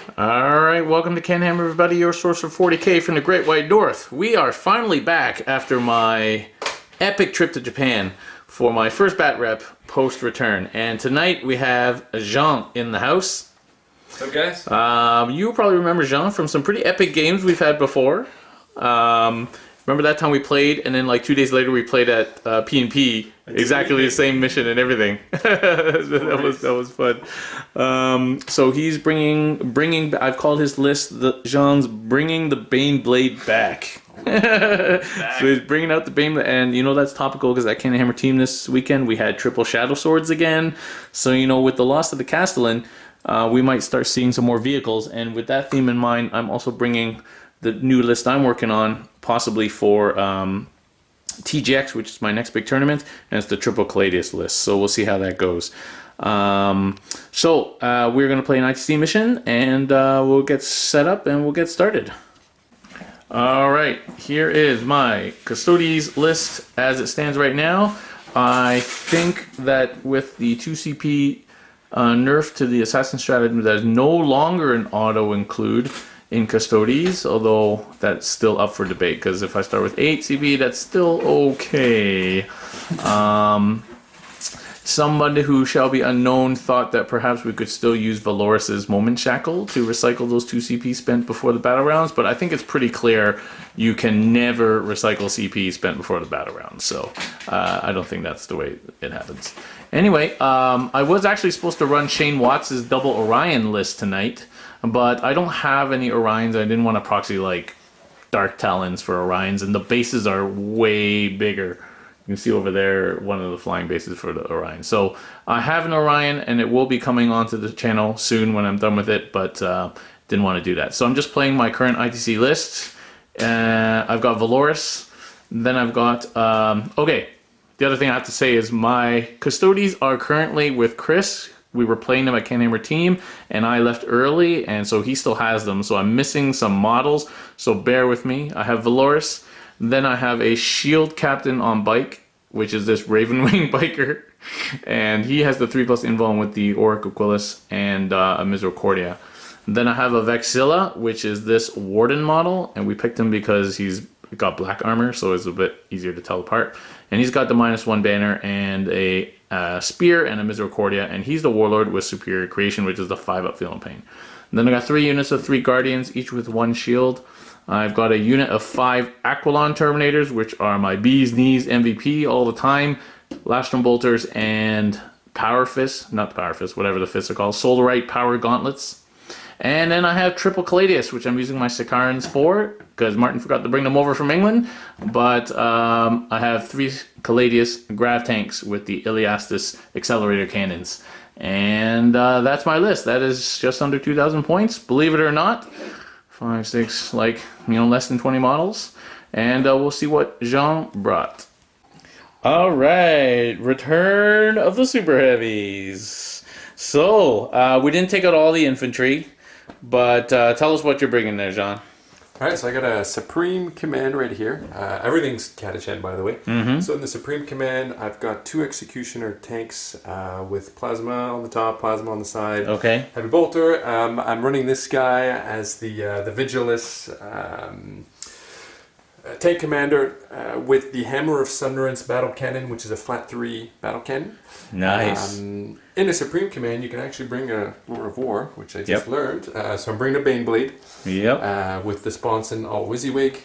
Alright, welcome to CanHammer, everybody, your source for 40k from the Great White North. We are finally back after my epic trip to Japan for my first Batrep post-return. And tonight we have Jean in the house. What's up, guys? You probably remember Jean from some pretty epic games we've had before. Remember that time we played, and then like 2 days later we played at P&P, exactly the same mission and everything. that was fun. So he's bringing. I've called his list Jean's bringing the Baneblade back. So he's bringing out the Baneblade, and you know that's topical because at CanHammer team this weekend we had triple shadow swords again. So you know with the loss of the Castellan, we might start seeing some more vehicles, and with that theme in mind, I'm also bringing the new list I'm working on, possibly for TGX, which is my next big tournament, and it's the Triple Caladius list. So we'll see how that goes. We're going to play an ITC mission, and we'll get set up and we'll get started. Alright, here is my Custodes list as it stands right now. I think that with the 2CP nerf to the Assassin stratagem, that is no longer an auto include in Custodes, although that's still up for debate, because if I start with 8 CP, that's still okay. Somebody who shall be unknown thought that perhaps we could still use Valoris's Moment Shackle to recycle those 2 CP spent before the battle rounds, but I think it's pretty clear you can never recycle CP spent before the battle rounds, so I don't think that's the way it happens. Anyway, I was actually supposed to run Shane Watts' double Orion list tonight, but I don't have any Orions. I didn't want to proxy like Dark Talons for Orions, and the bases are way bigger. You can see over there one of the flying bases for the Orion. So I have an Orion, and it will be coming onto the channel soon when I'm done with it, but didn't want to do that. So I'm just playing my current ITC list. I've got Valoris. Then I've got... okay, the other thing I have to say is my Custodes are currently with Chris. We were playing them at CanHammer team, and I left early, and so he still has them. So I'm missing some models, so bear with me. I have Valoris. Then I have a Shield Captain on bike, which is this Ravenwing biker. And he has the 3+ invuln with the Auric Aquilus and a Misericordia. Then I have a Vexilla, which is this Warden model, and we picked him because he's got black armor, so it's a bit easier to tell apart. And he's got the -1 banner and a spear and a Misericordia, and he's the Warlord with Superior Creation, which is the 5-up Feel and Pain. And then I got 3 units of 3 Guardians, each with 1 shield. I've got a unit of 5 Aquilon Terminators, which are my bees, knees, MVP all the time. Lastrum Bolters and Power Fists, not the Power Fists, whatever the fists are called, Solarite Power Gauntlets. And then I have Triple Caladius, which I'm using my Sicarans for, because Martin forgot to bring them over from England. But I have 3 Caladius Grav Tanks with the Iliastus Accelerator Cannons. And that's my list. That is just under 2,000 points, believe it or not. 5, 6, like, you know, less than 20 models. And we'll see what Jean brought. Alright, Return of the Super Heavies. So, we didn't take out all the infantry, but tell us what you're bringing there, Jean. Alright, so I got a Supreme Command right here. Everything's Catachan, by the way. So in the Supreme Command, I've got 2 Executioner tanks with Plasma on the top, Plasma on the side. Okay. Heavy Bolter. I'm running this guy as the Vigilus tank commander with the Hammer of Sunderance battle cannon, which is a flat 3 battle cannon. Nice. In a Supreme Command, you can actually bring a Lord of War, which I just learned. So I'm bringing a Baneblade. Yep. With the Sponson all WYSIWYG,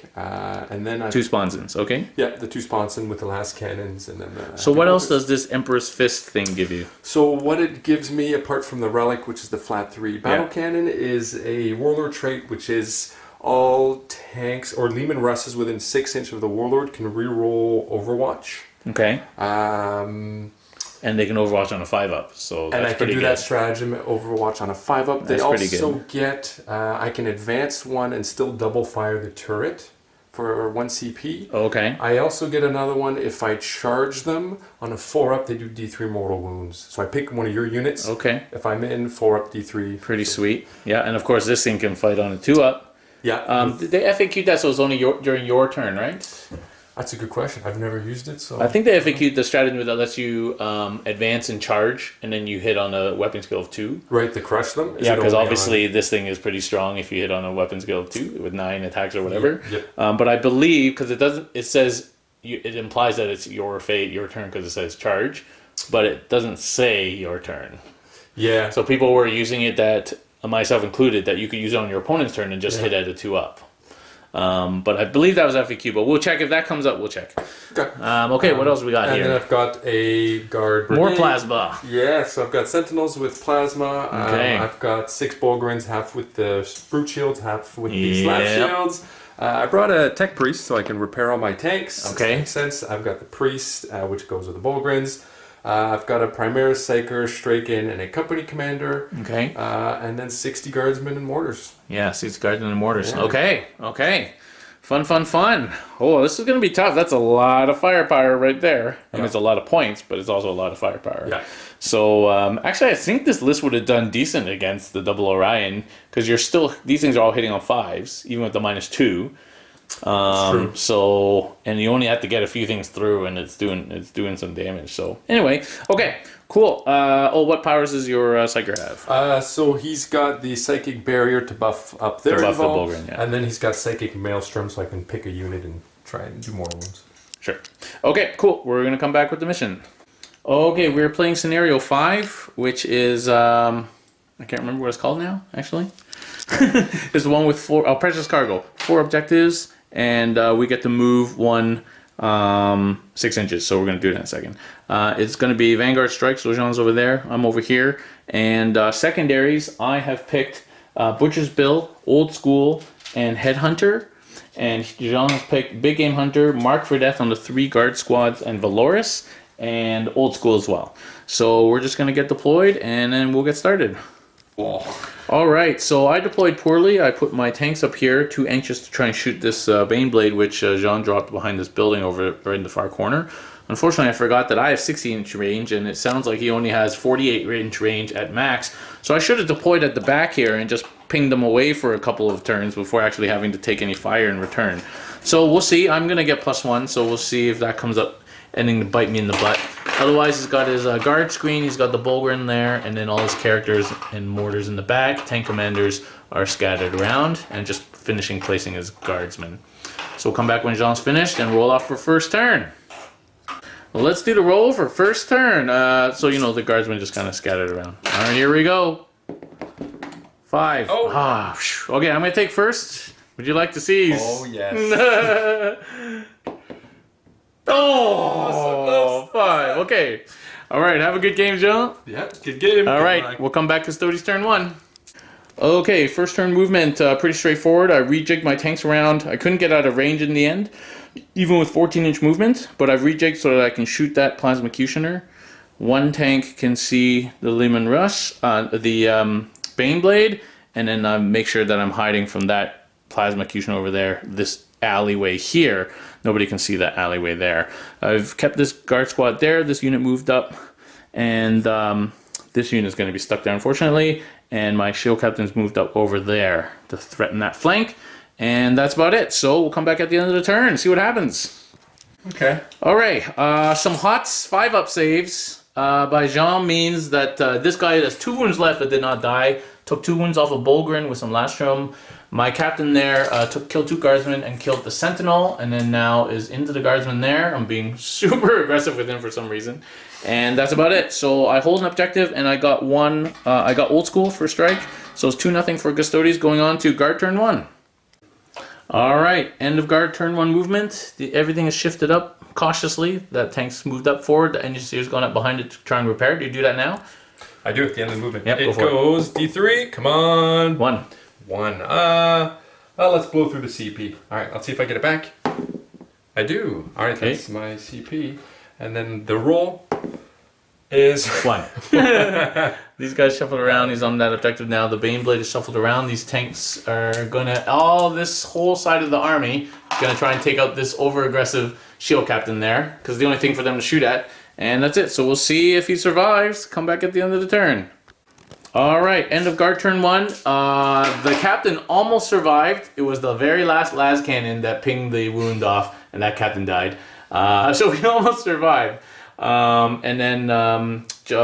and then 2 Sponsons, okay. Yeah, the 2 Sponson with the last cannons, and then. So what else does this Emperor's Fist thing give you? So what it gives me, apart from the relic, which is the flat 3 battle cannon, is a Warlord trait, which is all tanks or Leman Russes within 6 inches of the Warlord can reroll Overwatch. Okay. And they can Overwatch on a 5-up, so that's and I can pretty do good. that stratagem Overwatch on a 5-up. They also get, I can advance 1 and still double fire the turret for 1 CP. Okay. I also get another one if I charge them on a 4-up. They do D3 mortal wounds. So I pick one of your units. Okay. If I'm in 4-up D3. Pretty sweet. Yeah, and of course this thing can fight on a 2-up. Yeah. They FAQ'd that, so it's only during your turn, right? That's a good question. I've never used it, so... I think they FAQ'd the strategy that lets you advance and charge, and then you hit on a weapon skill of 2. Right, to crush them? Yeah, because obviously this thing is pretty strong if you hit on a weapon skill of 2 with 9 attacks or whatever. Yep. But I believe, because it says, it implies that it's your fate, your turn, because it says charge, but it doesn't say your turn. Yeah. So people were using it, that, myself included, that you could use it on your opponent's turn and just hit at a 2-up. But I believe that was FAQ, but we'll check if that comes up. We'll check. Okay. What else we got here? And then I've got a guard brigade. More plasma. Yeah, so I've got sentinels with plasma. Okay. I've got 6 Bolgrins, half with the brute shields, half with the slap shields. I brought a tech priest so I can repair all my tanks. Okay. Makes sense. I've got the priest, which goes with the Bolgrins. I've got a Primaris, Psyker, Straken, and a company commander. Okay. And then 60 guardsmen and mortars. Yeah, 60 guardsmen and mortars. Yeah. Okay. Fun. Oh, this is going to be tough. That's a lot of firepower right there. I mean, it's a lot of points, but it's also a lot of firepower. Yeah. So, actually, I think this list would have done decent against the Double Orion, because these things are all hitting on 5s, even with the -2. True. So, and you only have to get a few things through, and it's doing some damage. So anyway, okay, cool. What powers does your Psyker have? So he's got the psychic barrier to buff up there, To buff the involved, Bolgrin, yeah. and then he's got psychic maelstrom, so I can pick a unit and try and do more wounds. Sure. Okay, cool. We're gonna come back with the mission. Okay, we're playing scenario 5, which is I can't remember what it's called now. Actually, it's the one with 4 precious cargo, 4 objectives. And we get to move 1 6 inches, so we're going to do it in a second. It's going to be Vanguard Strike, so Jean's over there, I'm over here. And secondaries, I have picked Butcher's Bill, Old School, and Headhunter. And Jean has picked Big Game Hunter, Mark for Death on the 3 guard squads, and Valoris, and Old School as well. So we're just going to get deployed, and then we'll get started. All right, so I deployed poorly. I put my tanks up here, too anxious to try and shoot this Baneblade, which Jean dropped behind this building over right in the far corner. Unfortunately, I forgot that I have 60-inch range, and it sounds like he only has 48-inch range at max. So I should have deployed at the back here and just pinged them away for a couple of turns before actually having to take any fire in return. So we'll see. I'm going to get +1, so we'll see if that comes up, ending to bite me in the butt. Otherwise, he's got his guard screen, he's got the Bolgrin there, and then all his characters and mortars in the back. Tank commanders are scattered around, and just finishing placing his guardsmen. So we'll come back when Jean's finished and roll off for first turn. Well, let's do the roll for first turn. So, you know, the guardsmen just kind of scattered around. All right, here we go. 5. Oh. Okay, I'm going to take first. Would you like to seize? Oh, yes. Oh, 5. Okay. All right, have a good game, Jean. Yeah, good game. All right, we'll come back to Custodes turn 1. Okay, first turn movement, pretty straightforward. I rejigged my tanks around. I couldn't get out of range in the end, even with 14-inch movement, but I've rejigged so that I can shoot that Plasmacutioner. 1 tank can see the Lehman Russ, the Baneblade, and then make sure that I'm hiding from that Plasmacutioner over there, this alleyway here. Nobody can see that alleyway there. I've kept this guard squad there. This unit moved up, and this unit is going to be stuck there, unfortunately. And my shield captain's moved up over there to threaten that flank. And that's about it. So we'll come back at the end of the turn and see what happens. Okay. All right. Some HOTS 5-up saves by Jean means that this guy has 2 wounds left that did not die. Took 2 wounds off of Bolgrin with some Lastrum. My captain there killed 2 guardsmen and killed the sentinel, and then now is into the guardsmen there. I'm being super aggressive with him for some reason. And that's about it. So I hold an objective, and I got I got Old School for strike. So it's 2-0 for Custodes, going on to guard turn 1. All right, end of guard turn 1 movement. Everything is shifted up cautiously. That tank's moved up forward. The engineer's gone up behind it to try and repair. Do you do that now? I do at the end of the movement. Yep, it goes D3. Come on. 1. 1. Let's blow through the CP. All right, let's see if I get it back. I do. All right, Okay. that's my CP. And then the roll is 1. These guys shuffled around. He's on that objective now. The Baneblade is shuffled around. These tanks are gonna, this whole side of the army is gonna try and take out this over-aggressive shield captain there, because the only thing for them to shoot at. And that's it. So we'll see if he survives. Come back at the end of the turn. All right, end of guard turn 1. The captain almost survived. It was the very last las cannon that pinged the wound off, and that captain died. So we almost survived. And then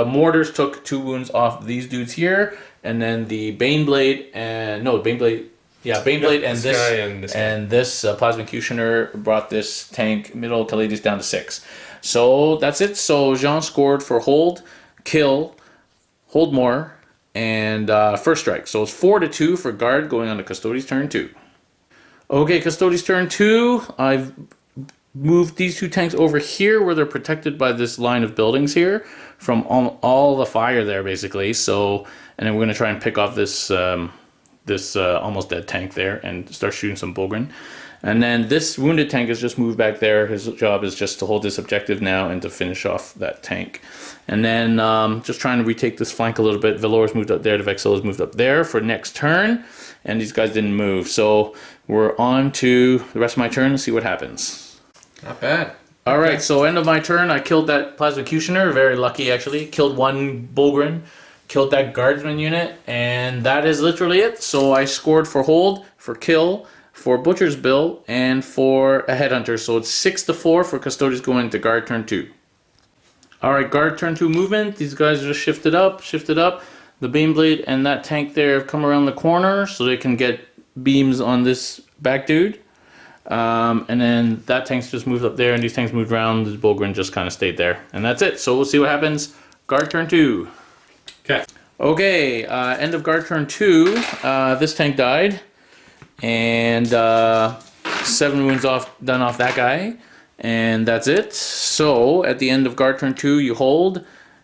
mortars took 2 wounds off these dudes here, and then the Baneblade and Baneblade. Yeah, Baneblade and this Plasmacutioner brought this tank middle Custodes down to 6. So that's it. So Jean scored for hold, kill, hold more, and first strike. So it's 4-2 for guard going on to Custodes turn 2. Okay, Custodes turn 2. I've moved these 2 tanks over here where they're protected by this line of buildings here from all the fire there basically. So, and then we're going to try and pick off this almost dead tank there and start shooting some Bogren. And then this wounded tank is just moved back there. His job is just to hold this objective now and to finish off that tank. And then just trying to retake this flank a little bit. Valor's moved up there. The Vexilla's moved up there for next turn. And these guys didn't move. So we're on to the rest of my turn and see what happens. Not bad. All right, so end of my turn. I killed that Plasmacutioner. Very lucky, actually. Killed 1 Bogren. Killed that guardsman unit. And that is literally it. So I scored for hold, for kill, for Butcher's Bill, and for a Headhunter. So it's 6-4 for Custodes going to guard turn 2. Alright, guard turn 2 movement. These guys just shifted up. The Baneblade and that tank there have come around the corner so they can get beams on this back dude. And then that tank's just moved up there and these tanks moved around. The Bogren just kind of stayed there. And that's it. So we'll see what happens. Guard turn 2. Okay, end of guard turn 2. This tank died. And 7 wounds done off that guy, and that's it. So at the end of guard turn 2, you hold,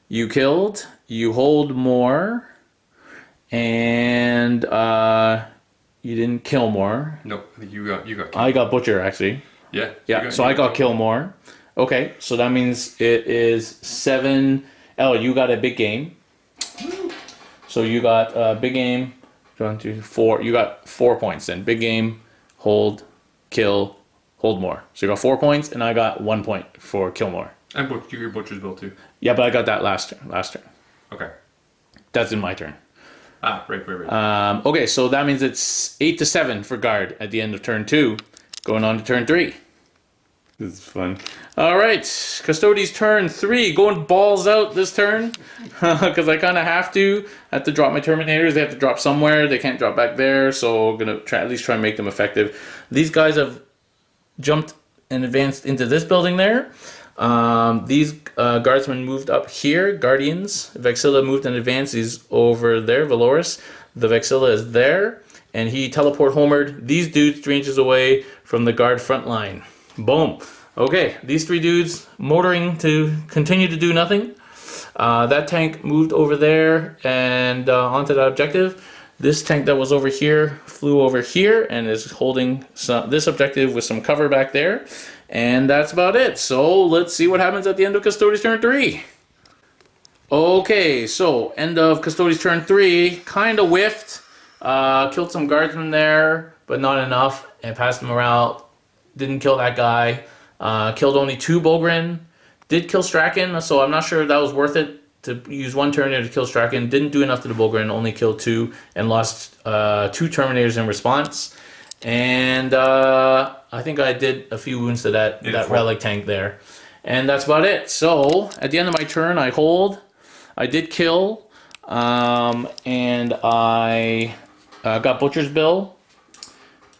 you killed, you hold more, and you didn't kill more. No, you got killed. I got butcher actually. Yeah. So I got kill more. Okay, so that means it is 7. Oh, you got a big game. So you got a big game. 1, 2, 4. You got 4 points then. Big game, hold, kill, hold more. So you got 4 points, and I got 1 point for kill more. And your Butcher's Bill too. Yeah, but I got that last turn. Okay. That's in my turn. Right. Okay, so that means it's 8-7 for guard at the end of turn 2, going on to turn 3. This is fun. All right, Custodes turn 3, going balls out this turn because I kind of have to. I have to drop my Terminators. They have to drop somewhere. They can't drop back there, so I'm gonna at least try and make them effective. These guys have jumped and advanced into this building there. These guardsmen moved up here. Guardians. Vexilla moved and advanced. He's over there. Valoris. The Vexilla is there, and he teleport homered these dudes 3 inches away from the guard front line. Boom. Okay, these 3 dudes motoring to continue to do nothing. That tank moved over there and onto that objective. This tank that was over here flew over here and is holding this objective with some cover back there. And that's about it. So let's see what happens at the end of Custodes turn 3. Okay, so end of Custodes turn 3. Kind of whiffed. Killed some guardsmen there, but not enough. And passed them around. Didn't kill that guy. Killed only 2 Bogren. Did kill Strachan, so I'm not sure if that was worth it to use 1 Terminator to kill Strachan. Didn't do enough to the Bogren, only killed 2 and lost 2 Terminators in response. And I think I did a few wounds to that relic tank there. And that's about it. So at the end of my turn, I hold. I did kill. And I got Butcher's Bill.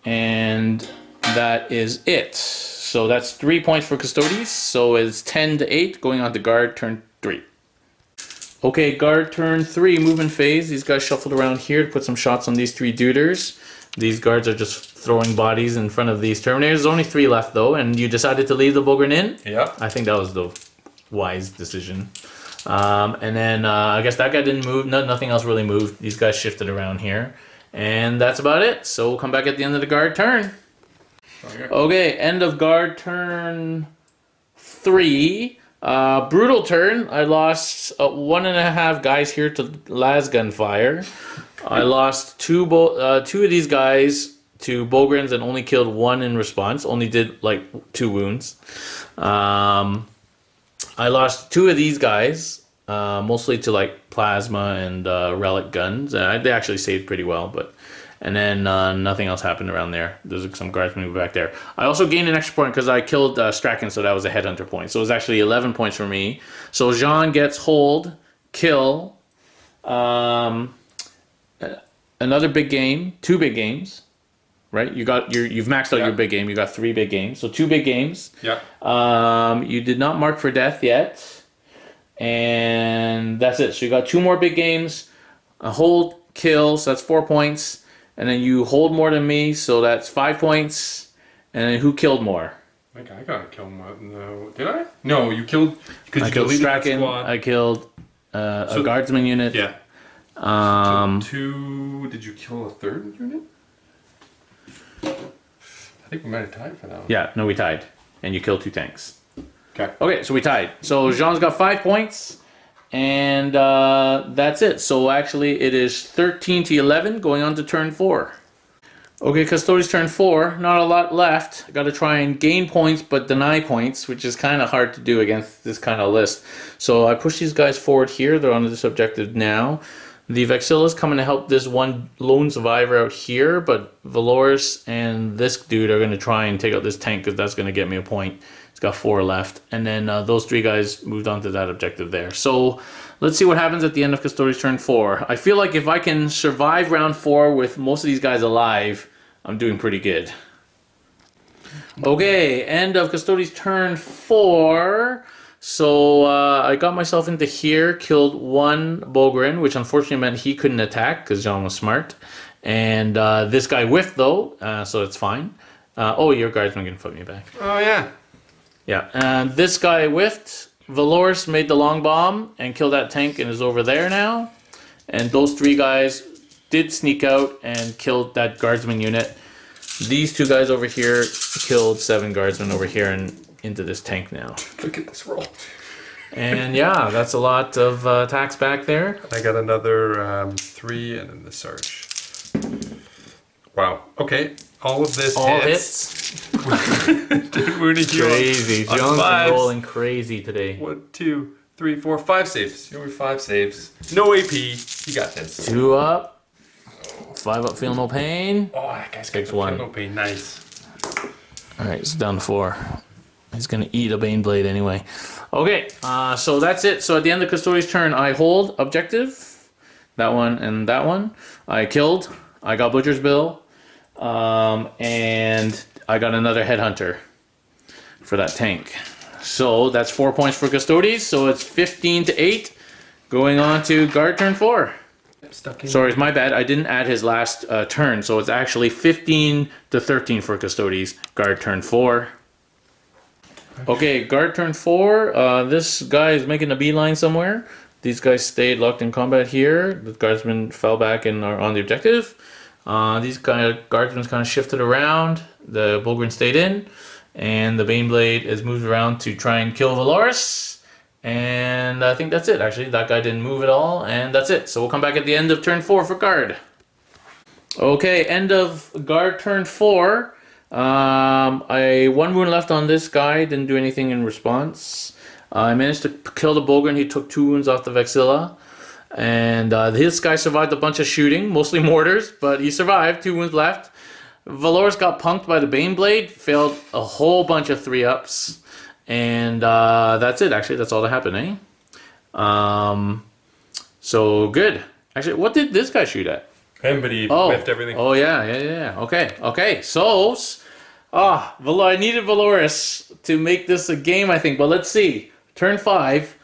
And that is it. So that's 3 points for Custodes. So it's 10-8 going on to guard turn 3. Okay, guard turn 3 movement phase. These guys shuffled around here to put some shots on these 3 duders. These guards are just throwing bodies in front of these Terminators. There's only 3 left though, and you decided to leave the Bogren in? Yeah. I think that was the wise decision. And then I guess that guy didn't move. Nothing else really moved. These guys shifted around here. And that's about it. So we'll come back at the end of the guard turn. Okay, end of guard turn 3. Brutal turn. I lost 1.5 guys here to las gunfire. I lost two of these guys to Bogrens and only killed 1 in response. Only did like 2 wounds. I lost 2 of these guys mostly to like plasma and relic guns. They actually saved pretty well, but and then nothing else happened around there. There's some guards moving back there. I also gained an extra point because I killed Strachan, so that was a headhunter point. So it was actually 11 points for me. So Jean gets hold, kill, another big game, 2 big games. Right, you've maxed out your big game. You got 3 big games, so 2 big games. Yeah. You did not mark for death yet, and that's it. So you got 2 more big games. A hold, kill, so that's 4 points, and then you hold more than me, so that's 5 points. And then who killed more? I gotta kill more. No, did I? No, you killed. I killed Strachan. I killed a guardsman unit. Yeah. Two. Did you kill a 3rd unit? I think we might have tied for that one. Yeah, no, we tied. And you killed 2 tanks. Okay. Okay, so we tied. So Jean's got 5 points. And that's it. So actually it is 13 to 11 going on to turn 4. Okay, Custodes turn 4. Not a lot left. I got to try and gain points but deny points, which is kind of hard to do against this kind of list. So I push these guys forward here. They're on this objective now. The Vexilla's coming to help this one lone survivor out here, but Valorous and this dude are going to try and take out this tank because that's going to get me a point. It's got 4 left. And then those 3 guys moved on to that objective there. So let's see what happens at the end of Custodes turn 4. I feel like if I can survive round 4 with most of these guys alive, I'm doing pretty good. Okay, end of Custodes turn 4. So I got myself into here, killed 1 Bogren, which unfortunately meant he couldn't attack because John was smart. And this guy whiffed though, so it's fine. Oh, your guardsman can put me back. Oh yeah. Yeah, and this guy whiffed. Valorous made the long bomb and killed that tank and is over there now. And those 3 guys did sneak out and killed that guardsman unit. These 2 guys over here killed 7 guardsmen over here and into this tank now. Look at this roll. And yeah, that's a lot of attacks back there. I got another 3 and then the Sarge. Wow. Okay. All of this hits. Crazy. John's rolling crazy today. 1, 2, 3, 4, 5 saves. You only 5 saves. No AP. You got this. 2 up. 5 up, feel no pain. Oh, that guy's got 1. no pain. Nice. Alright, it's down to 4. He's gonna eat a Baneblade anyway. Okay, so that's it. So at the end of Custodes' turn, I hold objective. That one and that one. I killed. I got Butcher's Bill. And I got another Headhunter for that tank. So that's 4 points for Custodes. So it's 15 to 8. Going on to guard turn 4. Sorry, it's my bad. I didn't add his last turn. So it's actually 15 to 13 for Custodes. Guard turn 4. Okay, guard turn 4. This guy is making a beeline somewhere. These guys stayed locked in combat here. The guardsmen fell back and are on the objective. These guardsmen kind of shifted around. The Bulgren stayed in. And the Baneblade is moved around to try and kill Valorous. And I think that's it, actually. That guy didn't move at all. And that's it. So we'll come back at the end of turn 4 for guard. Okay, end of guard turn 4. I 1 wound left on this guy, didn't do anything in response. I managed to kill the Bogren. He took 2 wounds off the Vexilla. And this guy survived a bunch of shooting, mostly mortars, but he survived, 2 wounds left. Valorous got punked by the Baneblade, failed a whole bunch of 3-ups. And that's it, actually. That's all that happened, eh? So good. Actually, what did this guy shoot at? Him, but he whiffed everything. Oh, yeah. Okay. So, I needed Valorous to make this a game, I think. But let's see. Turn 5.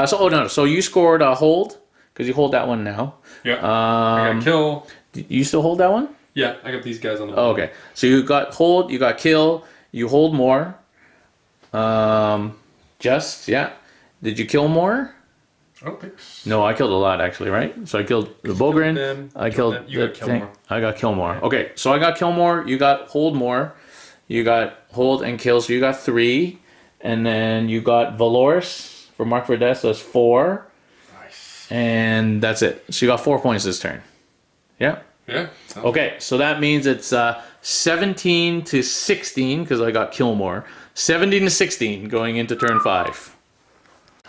So you scored a hold, because you hold that one now. Yeah. I got kill. You still hold that one? Yeah, I got these guys on the board. Oh, okay. So you got hold, you got kill, you hold more. Did you kill more? I don't think so. No, I killed a lot actually, right? So I killed the Bogren. I killed you got kill more. I got kill more. Okay, so I got kill more. You got hold more. You got hold and kill. So you got 3, and then you got Valorous for mark for death. So that's 4. Nice. And that's it. So you got 4 points this turn. Yeah. Yeah. Okay, so that means it's 17 to 16 because I got kill more. 17 to 16 going into turn 5.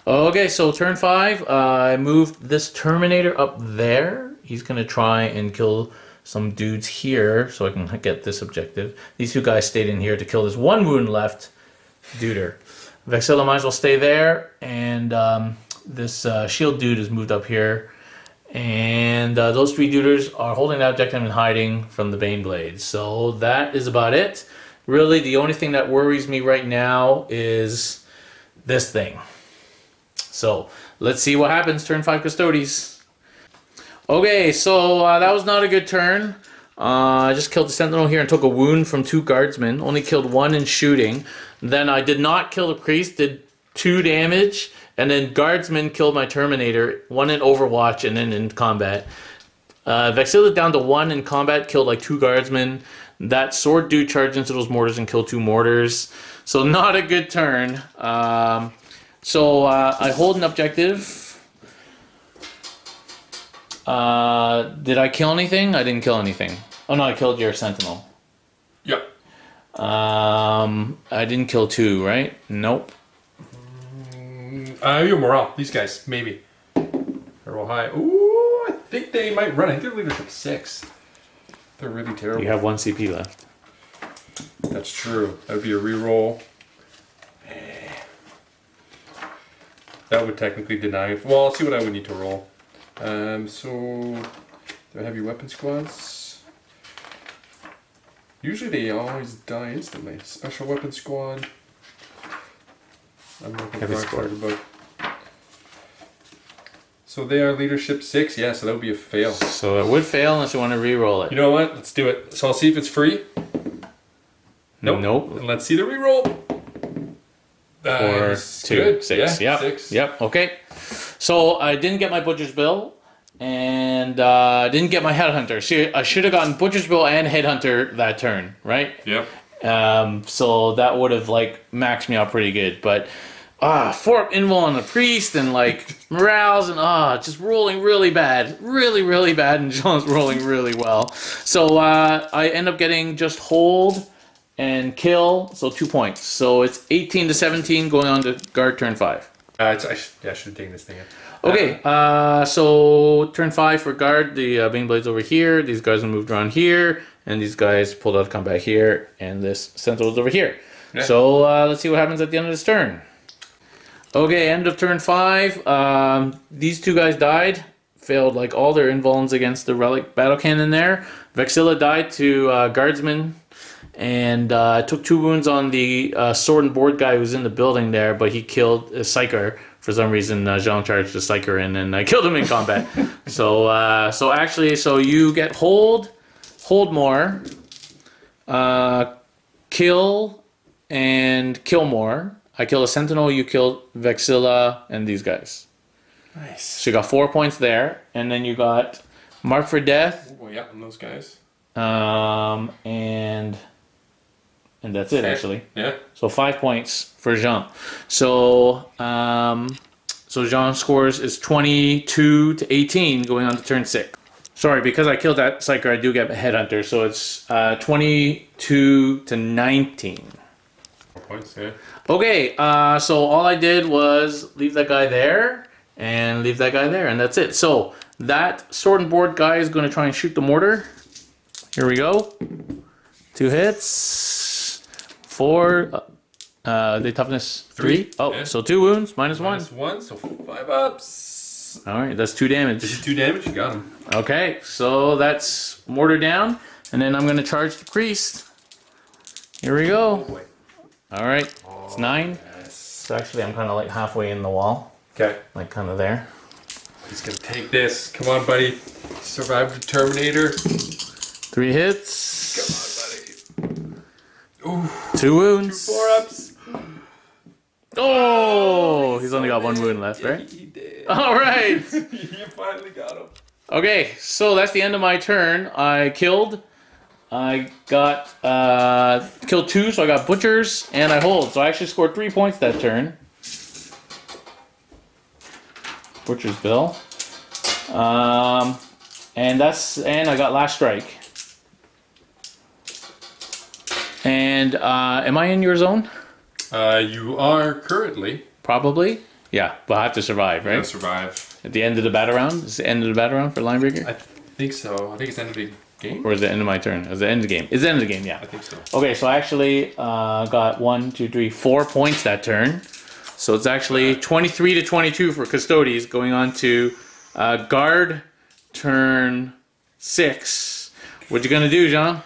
Okay, so turn 5, I moved this Terminator up there. He's gonna try and kill some dudes here so I can get this objective. These two guys stayed in here to kill this 1 wound left duder. Vexilla might as well stay there, and this shield dude is moved up here. And those 3 duders are holding that objective and hiding from the Baneblade. So that is about it. Really, the only thing that worries me right now is this thing. So let's see what happens. Turn 5 Custodes. Okay, so that was not a good turn. I just killed the Sentinel here and took a wound from 2 guardsmen. Only killed 1 in shooting. Then I did not kill the priest. Did 2 damage. And then guardsmen killed my Terminator. 1 in Overwatch and then in combat. Vexilla down to 1 in combat. Killed like 2 guardsmen. That sword dude charged into those mortars and killed 2 mortars. So not a good turn. So I hold an objective. Did I kill anything? I didn't kill anything. Oh no, I killed your Sentinel. Yep. I didn't kill 2, right? Nope. Your morale. These guys, maybe. They're all high. Ooh, I think they might run. I think they're leadership 6. They're really terrible. You have 1 CP left. That's true. That would be a reroll. That would technically deny it. Well, I'll see what I would need to roll. So, do I have your weapon squads? Usually they always die instantly. Special weapon squad. I'm looking Heavy for squad. the book. So they are leadership 6. Yeah, so that would be a fail. So it would fail unless you want to re-roll it. You know what? Let's do it. So I'll see if it's free. Nope. And let's see the reroll. 4, 2, good. 6. Yeah, Yep. 6. Yep. Okay. So I didn't get my Butcher's Bill, and didn't get my Headhunter. See, I should have gotten Butcher's Bill and Headhunter that turn, right? Yep. So that would have like maxed me out pretty good, but 4 up invul on the priest and like morales and just rolling really bad, really bad, and John's rolling really well. So I end up getting just hold and kill, so 2 points. So it's 18 to 17 going on to guard turn 5. I should have taken this thing in. Okay, so turn 5 for guard. The Baneblade's over here. These guys have moved around here, and these guys pulled out of combat here, and this Sentinel's over here. Yeah. So let's see what happens at the end of this turn. Okay, end of turn 5. These 2 guys died. Failed like all their invulns against the relic battle cannon there. Vexilla died to guardsmen. And took 2 wounds on the sword and board guy who was in the building there, but he killed a Psyker. For some reason, Jean charged the Psyker in, and I killed him in combat. So you get hold more, kill, and kill more. I killed a Sentinel, you killed Vexilla, and these guys. Nice. So you got 4 points there, and then you got Mark for Death. Oh, yeah, and those guys. And that's it, actually. Yeah. So 5 points for Jean. So Jean scores is 22 to 18 going on to turn 6. Sorry, because I killed that Psyker, I do get a Headhunter. So it's 22 to 19. 4 points, yeah. Okay, so all I did was leave that guy there and leave that guy there, and that's it. So that sword and board guy is going to try and shoot the mortar. Here we go. 2 hits. 4. The toughness 3. Oh, yeah. so 2 wounds, -1. -1, so 5 ups. All right, that's 2 damage. This is 2 damage, you got him. Okay, so that's mortar down, and then I'm going to charge the priest. Here we go. Boy. All right, it's 9. Yes. So actually, I'm kind of like halfway in the wall, Okay. like kind of there. He's going to take this. Come on, buddy. Survive the Terminator. 3 hits. Come on, buddy. Ooh. 2 wounds. 4 ups. Oh, he's only got 1 wound left, right? He did. All right. You finally got him. Okay, so that's the end of my turn. I killed. I got killed 2, so I got butchers, and I hold. So I actually scored 3 points that turn. Butcher's Bill. And I got last strike. And am I in your zone? You are currently. Probably. Yeah, but I have to survive, right? Gotta survive. At the end of the battle round? Is it the end of the battle round for Linebreaker? I think so. I think it's the end of the game. Or is it the end of my turn? Is it the end of the game? It's the end of the game, yeah. I think so. Okay, so I actually got 4 points that turn. So it's actually 23 to 22 for Custodes, going on to guard turn 6. What you gonna do, Jean?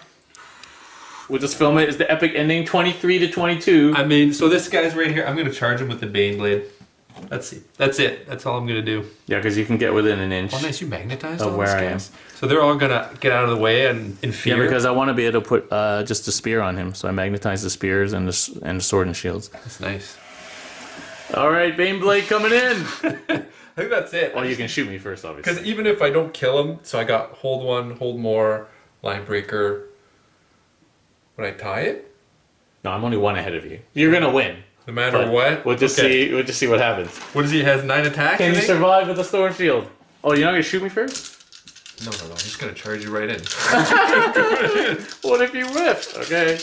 We'll just film it as the epic ending, 23 to 22. I mean, so this guy's right here. I'm gonna charge him with the Baneblade. Let's see. That's it. That's all I'm gonna do. Yeah, because you can get within an inch Oh, nice. You magnetized of all where these I am. guys. So they're all gonna get out of the way and in fear. Yeah, because I want to be able to put just a spear on him, so I magnetize the spears and the sword and shields. That's nice. All right, Baneblade coming in. I think that's it. Well, you can shoot me first, obviously. Because even if I don't kill him, so I got hold 1, hold more, line breaker. Would I tie it? No, I'm only 1 ahead of you. You're gonna win. No matter But what. We'll just see. We'll just see what happens. What does he has? 9 attacks. Can I you think? survive with the sword and shield? Oh, you're not gonna shoot me first? No. I'm just gonna charge you right in. What if you whiff? Okay.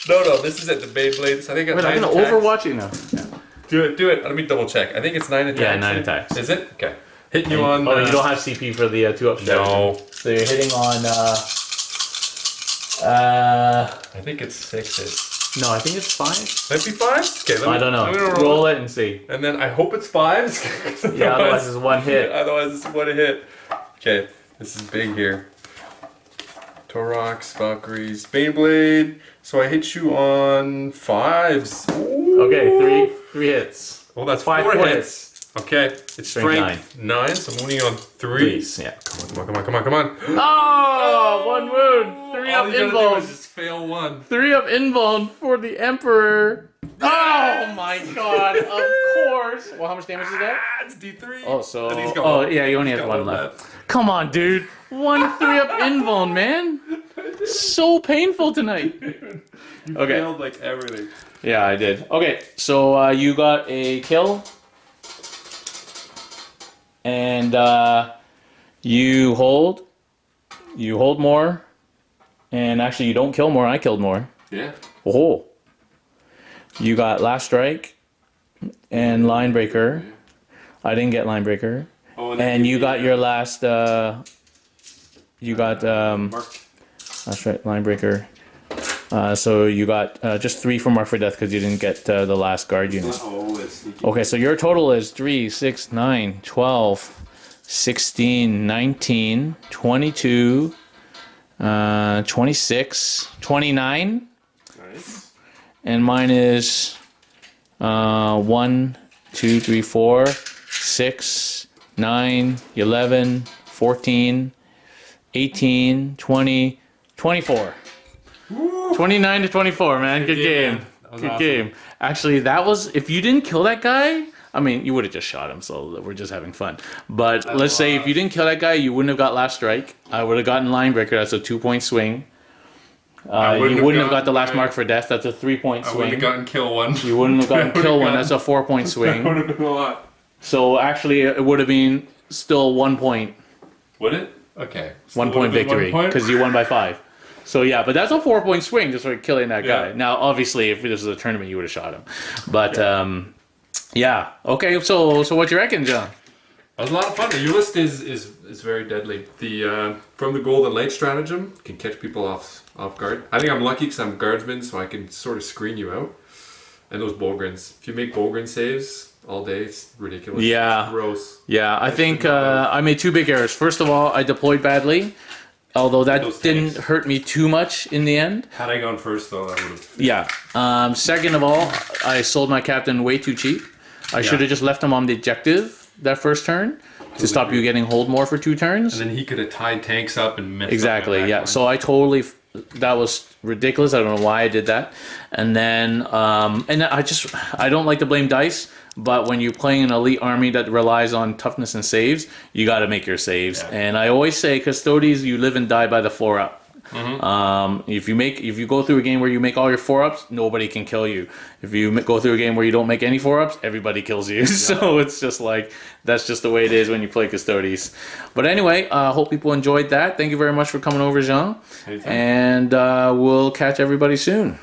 No. This is it. The Beyblades. I think. Wait, I'm gonna overwatch you now. Yeah. Do it. Let me double check. I think it's 9 attacks. Yeah, 9 attacks. Is it? Okay. Hitting you on. Oh, you don't have CP for the 2-up step. No. So you're hitting on. I think it's 6. No, I think it's 5. Might be 5. Okay. I don't know. Roll it and see. And then I hope it's 5. Yeah, otherwise it's 1 hit. Otherwise it's 1 hit. Okay. This is big here. Torox, Valkyries, Baneblade. So I hit you on 5s. Ooh. Okay, 3 hits. Well, that's 5 4 hits. hits. Okay. It's strength 9. So I'm only on 3s. Yeah. Come on. Oh, 1 wound. 3 All up you gotta do invuln. is just fail 1. 3 up invuln for the Emperor. Oh my god, of course. Well, how much damage is that? It's D3. Oh, so. And he's got Oh, one. yeah, you only He's have got 1 left. Come on, dude. 1 3-up invuln, man. So painful tonight. You Okay. failed like everything. Yeah, I did. Okay, so you got a kill. And you hold more. And actually, you don't kill more. I killed more. Yeah. Oh. You got last strike and line breaker. I didn't get line breaker. Oh, And you got your last. You got Mark. that's right, line breaker. So you got just 3 for Mark for Death because you didn't get the last guard unit. Oh, it's sneaky. Okay, so your total is 3, 6, 9, 12, 16, 19, 22, 26, 29. Nice. And mine is 1, 2, 3, 4, 6, 9, 11, 14, 18, 20, 24. Woo. 29 to 24, man. Good game, game. man. That was Good awesome. game. Actually, that was, if you didn't kill that guy, I mean, you would have just shot him, so we're just having fun. But let's say if you didn't kill that guy, you wouldn't have got last strike. I would have gotten line breaker. That's a 2-point swing. You wouldn't have got the last mark for death. That's a 3-point I swing. wouldn't have gotten kill 1. You wouldn't have gotten kill 1. That's a 4-point That swing. would have been a lot. So actually, it would have been still 1 point. Would it? Okay. 1 point victory because you won by 5. So yeah, but that's a 4-point swing just for killing that guy. Yeah. Now, obviously, if this was a tournament, you would have shot him. But yeah, okay. So what you reckon, John? That was a lot of fun. Your list is very deadly. The from the Golden Light stratagem can catch people off guard. I think I'm lucky because I'm guardsman, so I can sort of screen you out. And those Bogrins. If you make Bogrin saves all day, it's ridiculous. Yeah. It's gross. Yeah, I think I made 2 big errors. First of all, I deployed badly, although that Those didn't tanks. hurt me too much in the end. Had I gone first, though, I would have. Yeah. Second of all, I sold my captain way too cheap. I should have just left him on the objective that first turn to stop you getting hold more for 2 turns. And then he could have tied tanks up and messed Exactly, up my yeah. back So I totally, that was ridiculous. I don't know why I did that. And then, and I don't like to blame dice, but when you're playing an elite army that relies on toughness and saves, you got to make your saves. Yeah. And I always say, Custodes, you live and die by the 4-up. If you go through a game where you make all your 4-ups, nobody can kill you. If you go through a game where you don't make any 4-ups, everybody kills you. So it's just like, that's just the way it is when you play Custodes. But anyway, hope people enjoyed that. Thank you very much for coming over, Jean. Anytime. And we'll catch everybody soon.